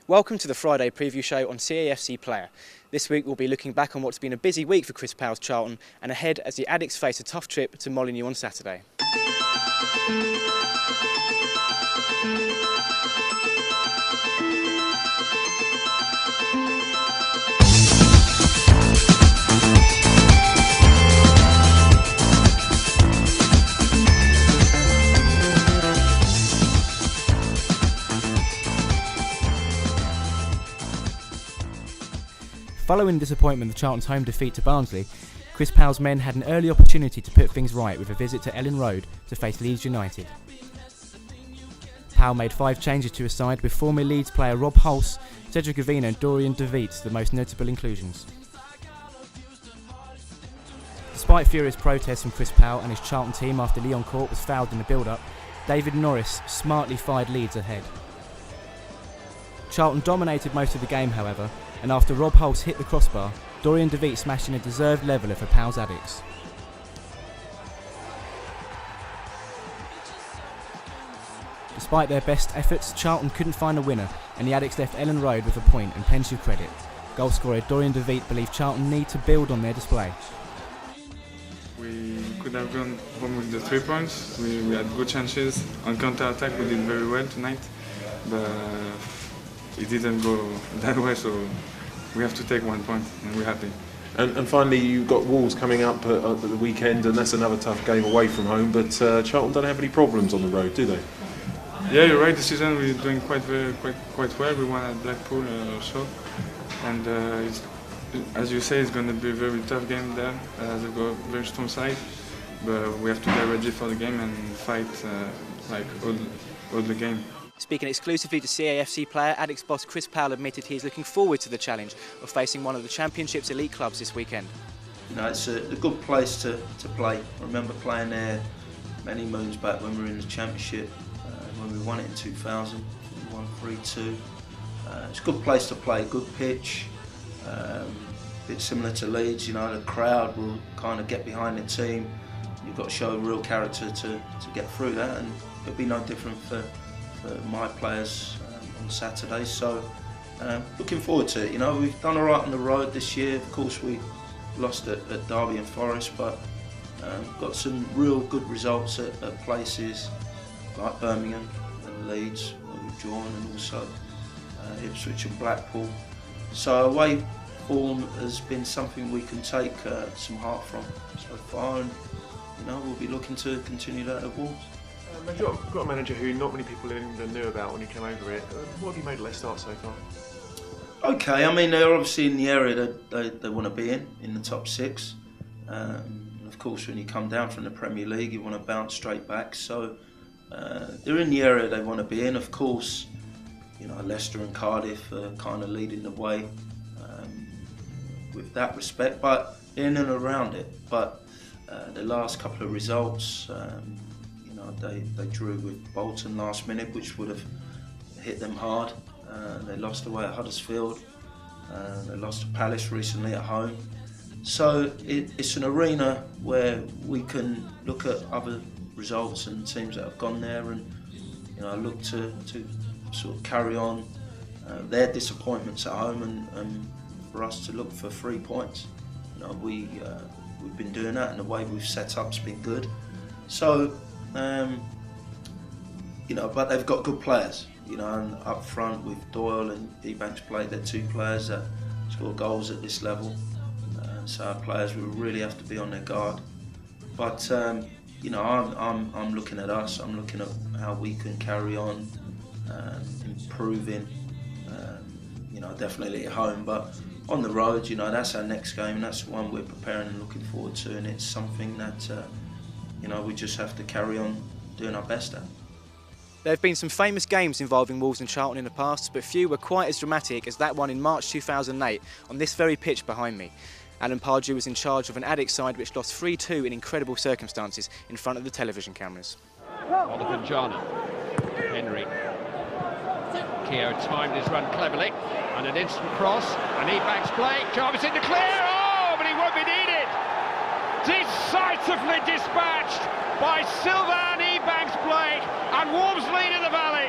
Welcome to the Friday preview show on CAFC Player. This week we'll be looking back on what's been a busy week for Chris Powell's Charlton and ahead as the Addicts face a tough trip to Molineux on Saturday. Following disappointment of Charlton's home defeat to Barnsley, Chris Powell's men had an early opportunity to put things right with a visit to Ellen Road to face Leeds United. Powell made 5 changes to his side with former Leeds player Rob Hulse, Cedric Avina and Dorian De Viet the most notable inclusions. Despite furious protests from Chris Powell and his Charlton team after Leon Court was fouled in the build-up, David Norris smartly fired Leeds ahead. Charlton dominated most of the game however, and after Rob Hulse hit the crossbar, Dorian De Viet smashed in a deserved leveller for Powell's Addicts. Despite their best efforts, Charlton couldn't find a winner, and the Addicts left Ellen Road with a point and plenty of credit. Goalscorer Dorian De Viet believed Charlton need to build on their display. We could have gone home with the 3 points. We had good chances. On counter-attack we did very well tonight, but it didn't go that way, so we have to take 1 point and we're happy. And finally, you've got Wolves coming up at the weekend, and that's another tough game away from home, but Charlton don't have any problems on the road, do they? Yeah, you're right, this season we're doing quite well. We won at Blackpool also, and as you say, it's going to be a very tough game there. They've got a very strong side, but we have to get ready for the game and fight like all the game. Speaking exclusively to CAFC Player, Addicts boss Chris Powell admitted he is looking forward to the challenge of facing one of the Championship's elite clubs this weekend. You know, it's a good place to play. I remember playing there many moons back when we were in the Championship, when we won it in 2000, we won 3-2. It's a good place to play, good pitch, a bit similar to Leeds. You know, the crowd will kind of get behind the team. You've got to show real character to get through that, and it'll be no different for my players on Saturday, so looking forward to it. You know, we've done alright on the road this year. Of course we lost at Derby and Forest, but got some real good results at places like Birmingham and Leeds where we've drawn, and also Ipswich and Blackpool. So away form has been something we can take some heart from so far, and you know, we'll be looking to continue that at Wolves. You've got a manager who not many people in England knew about when you came over it. What have you made of their start so far? Okay, I mean, they're obviously in the area that they want to be in the top 6. Of course, when you come down from the Premier League, you want to bounce straight back. So they're in the area they want to be in. Of course, you know, Leicester and Cardiff are kind of leading the way with that respect, but in and around it. But the last couple of results, they drew with Bolton last minute, which would have hit them hard. They lost away at Huddersfield. They lost to Palace recently at home. So it's an arena where we can look at other results and teams that have gone there, and you know, look to sort of carry on their disappointments at home, and for us to look for 3 points. You know, we've been doing that, and the way we've set up's been good. So. You know, but they've got good players, you know, and up front with Doyle and Ebanks Blake, they're 2 players that score goals at this level. So our players will really have to be on their guard. But you know, I'm looking at us. I'm looking at how we can carry on improving. You know, definitely at home, but on the road, you know, that's our next game, and that's the one we're preparing and looking forward to. And it's something that you know, we just have to carry on doing our best at. There have been some famous games involving Wolves and Charlton in the past, but few were quite as dramatic as that one in March 2008 on this very pitch behind me. Alan Pardew was in charge of an Addicts side which lost 3-2 in incredible circumstances in front of the television cameras. Oliver John, Henry. Keogh timed his run cleverly, and an instant cross, and Ebanks Blake, Jarvis in the clear, oh, but he won't be needed! Decisively dispatched by Sylvain Ebanks Blake, and Wolves lead in the valley.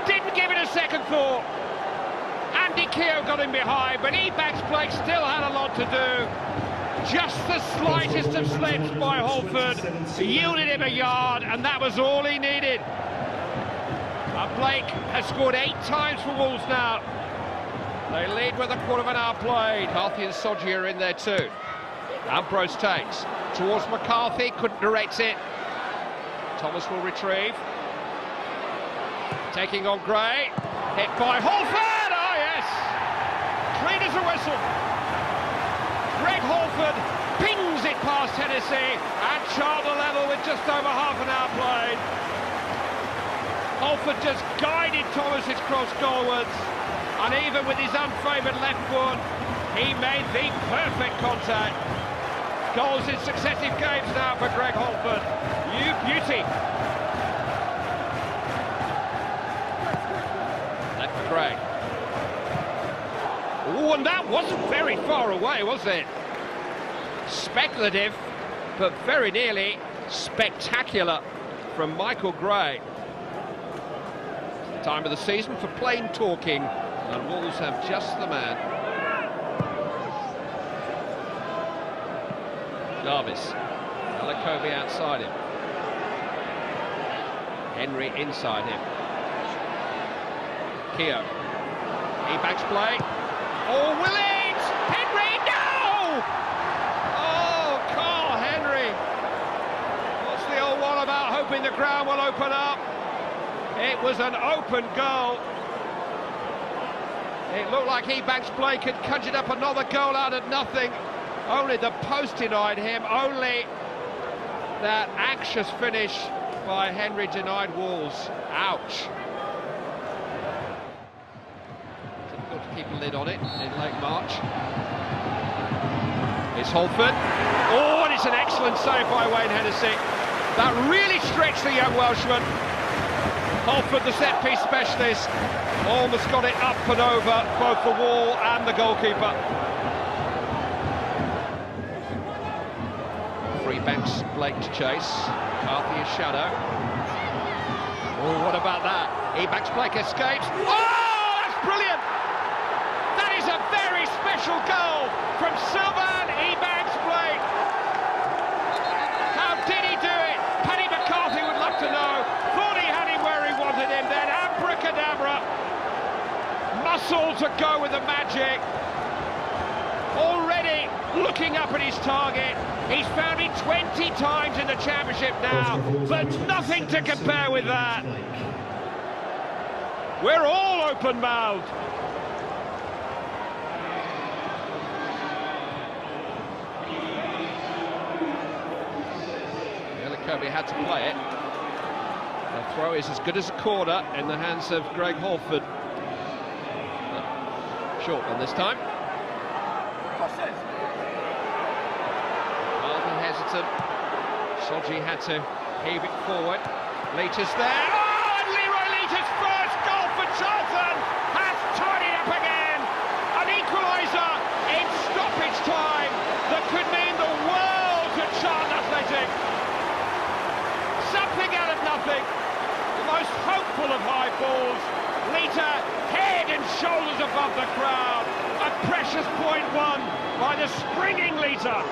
Didn't give it a second thought. Andy Keogh got him behind, but Ebanks Blake still had a lot to do. Just the slightest of slips by Holford yielded him a yard, and that was all he needed. And Blake has scored 8 times for Wolves now. They lead with a quarter of an hour played. McCarthy and Sodji are in there too. Ambrose takes towards McCarthy, couldn't direct it. Thomas will retrieve. Taking on Gray, hit by Holford. Oh yes, clean as a whistle. Greg Holford pings it past Hennessy and Charlton level with just over half an hour played. Holford just guided Thomas's cross goalwards, and even with his unfavoured left foot, he made the perfect contact. Goals in successive games now for Greg Holford. You beauty. Left for Gray. Oh, and that wasn't very far away, was it? Speculative, but very nearly spectacular from Michael Gray. It's the time of the season for plain talking, and Wolves have just the man. Jarvis, Alakobi outside him. Henry inside him. Keogh. Ebanks play. Oh, Willings! Henry, no! Oh, Carl Henry. What's the old one about hoping the ground will open up? It was an open goal. It looked like Ebanks Blake had conjured up another goal out of nothing. Only the post denied him, only that anxious finish by Henry denied Wolves. Ouch. Difficult to keep a lid on it in late March. It's Holford. Oh, and it's an excellent save by Wayne Hennessy. That really stretched the young Welshman. Holford, the set-piece specialist, almost got it up and over both the wall and the goalkeeper. Ebanks Blake to chase. McCarthy is shadow. Oh, what about that? Ebanks Blake escapes. Oh, that's brilliant! That is a very special goal from Sylvain Ebanks Blake. How did he do it? Paddy McCarthy would love to know. Thought he had him where he wanted him, then abracadabra. Muscle to go with the magic. Already looking up at his target. He's found it 20 times in the Championship now, but nothing to compare with that. We're all open-mouthed. Alakobi had to play it. The throw is as good as a corner in the hands of Greg Holford. Short one this time. Sodji had to heave it forward. Leiter's there. Oh, and Leroy Leiter's first goal for Charlton has tied it up again. An equaliser in stoppage time that could mean the world to Charlton Athletic. Something out of nothing. The most hopeful of high balls. Leiter head and shoulders above the crowd. A precious point won by the springing Leiter.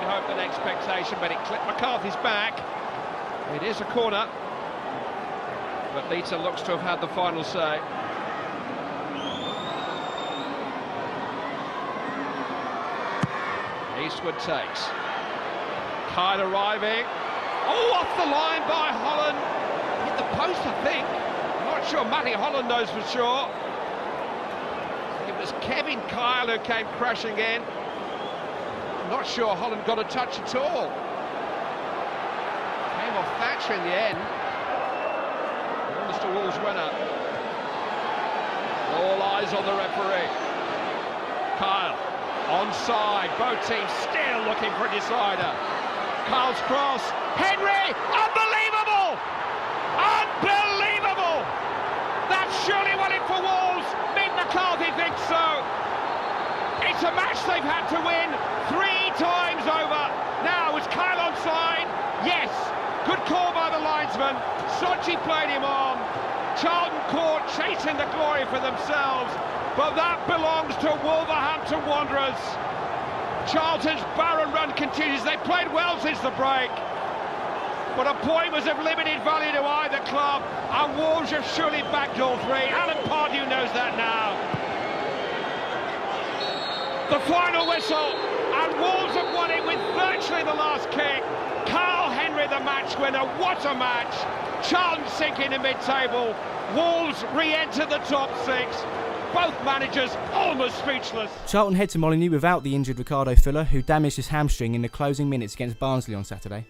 Hope than expectation, but it clipped McCarthy's back. It is a corner, but Leiter looks to have had the final say. Eastwood takes. Kyle arriving. Oh, off the line by Holland. Hit the post, I think. I'm not sure Matty Holland knows for sure. It was Kevin Kyle who came crashing in. Not sure Holland got a touch at all. Came off Thatcher in the end. Almost a Wolves winner. All eyes on the referee. Kyle, onside. Both teams still looking for a decider. Kyle's cross. Henry! Unbelievable! Unbelievable! That's surely won it for Wolves. Mick McCarthy thinks so. It's a match they've had to win 3 times over. Now, was Kyle onside? Yes. Good call by the linesman. Sodji played him on. Charlton caught chasing the glory for themselves, but that belongs to Wolverhampton Wanderers. Charlton's barren run continues. They played well since the break, but a point was of limited value to either club, and Wolves have surely backed all three. Alan Pardew knows that now. The final whistle, and Wolves have won it with virtually the last kick. Carl Henry the match winner. What a match! Charlton sinking in mid-table. Wolves re-enter the top six. Both managers almost speechless. Charlton head to Molineux without the injured Ricardo Fuller, who damaged his hamstring in the closing minutes against Barnsley on Saturday.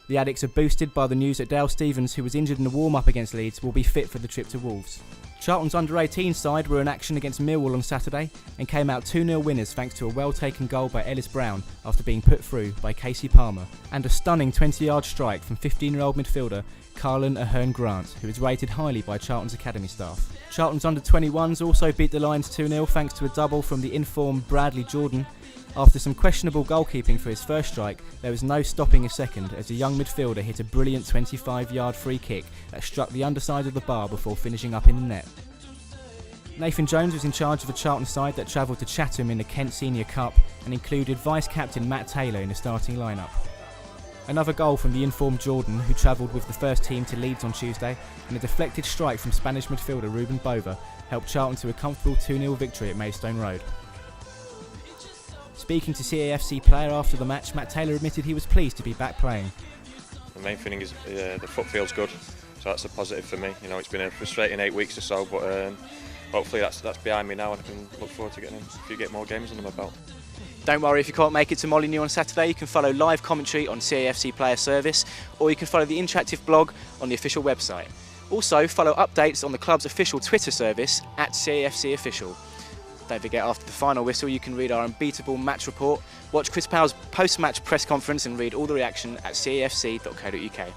The Addicks are boosted by the news that Dale Stephens, who was injured in the warm-up against Leeds, will be fit for the trip to Wolves. Charlton's under-18 side were in action against Millwall on Saturday and came out 2-0 winners thanks to a well-taken goal by Ellis Brown after being put through by Casey Palmer, and a stunning 20-yard strike from 15-year-old midfielder Carlin Ahern Grant, who is rated highly by Charlton's academy staff. Charlton's under-21s also beat the Lions 2-0 thanks to a double from the informed Bradley Jordan. After some questionable goalkeeping for his first strike, there was no stopping his second as the young midfielder hit a brilliant 25-yard free kick that struck the underside of the bar before finishing up in the net. Nathan Jones was in charge of the Charlton side that travelled to Chatham in the Kent Senior Cup and included vice-captain Matt Taylor in the starting lineup. Another goal from the informed Jordan, who travelled with the first team to Leeds on Tuesday, and a deflected strike from Spanish midfielder Ruben Bova helped Charlton to a comfortable 2-0 victory at Maidstone Road. Speaking to CAFC player after the match, Matt Taylor admitted he was pleased to be back playing. The main thing is the foot feels good, so that's a positive for me. You know, it's been a frustrating 8 weeks or so, but hopefully that's behind me now, and I can look forward to getting a few more games under my belt. Don't worry if you can't make it to Molineux on Saturday. You can follow live commentary on CAFC Player Service, or you can follow the interactive blog on the official website. Also, follow updates on the club's official Twitter service @CAFC Official. Don't forget, after the final whistle, you can read our unbeatable match report, watch Chris Powell's post-match press conference and read all the reaction at cafc.co.uk.